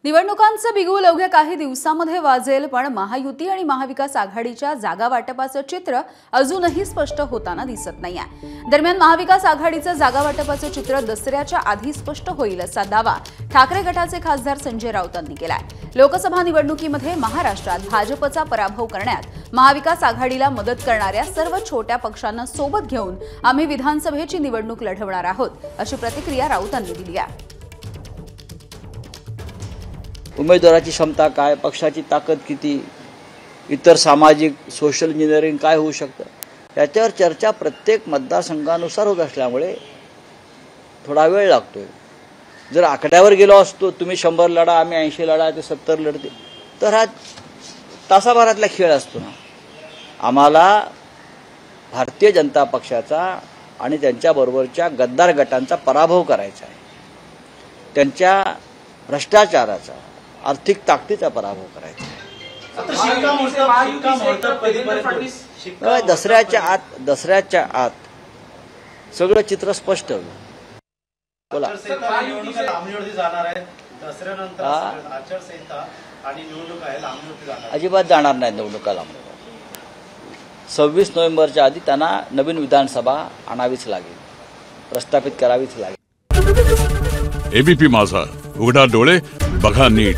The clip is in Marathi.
निवडणुकांचं बिगुल अवघ्या काही दिवसांमध्ये वाजेल, पण महायुती आणि महाविकास आघाडीच्या जागा वाटपाचं चित्र अजूनही स्पष्ट होताना दिसत नाहीये। दरम्यान महाविकास आघाडीचं जागा वाटपाचं चित्र दसऱ्याच्या आधी स्पष्ट होईल असा दावा ठाकरे गटाचे खासदार संजय राऊतांनी केलाय। लोकसभा निवडणुकीमध्ये महाराष्ट्रात भाजपचा पराभव करण्यात महाविकास आघाडीला मदत करणाऱ्या सर्व छोट्या पक्षांना सोबत घेऊन आम्ही विधानसभेची निवडणूक लढवणार आहोत, अशी प्रतिक्रिया राऊतांनी दिली आहे। उमेदवाराची क्षमता काय, पक्षाची ताकद किती, इतर सामाजिक सोशल इंजिनिअरिंग काय होऊ शकतं याच्यावर चर्चा प्रत्येक मतदारसंघानुसार होत असल्यामुळे थोडा वेळ लागतोय। जर आकड्यावर गेलो असतो, तुम्ही 100 लढा, आम्ही 80 लढा, ते 70 लढते, तर हा तासाभरातला खेळ असतो ना। आम्हाला भारतीय जनता पक्षाचा आणि त्यांच्याबरोबरच्या गद्दार गटांचा पराभव करायचा आहे, त्यांच्या भ्रष्टाचाराचा, आर्थिक ताकदीचा पराभव करायचा आहे। दसऱ्याच्या आत सगळं चित्र स्पष्ट होईल। बोला, अजिबात जाणार नाही निवडणुका लांब। 26 नोव्हेंबरच्या आधी त्यांना नवीन विधानसभा आणावीच लागेल, प्रस्थापित करावीच लागेल। एबीपी माझा, उघडा डोळे बघा नीट।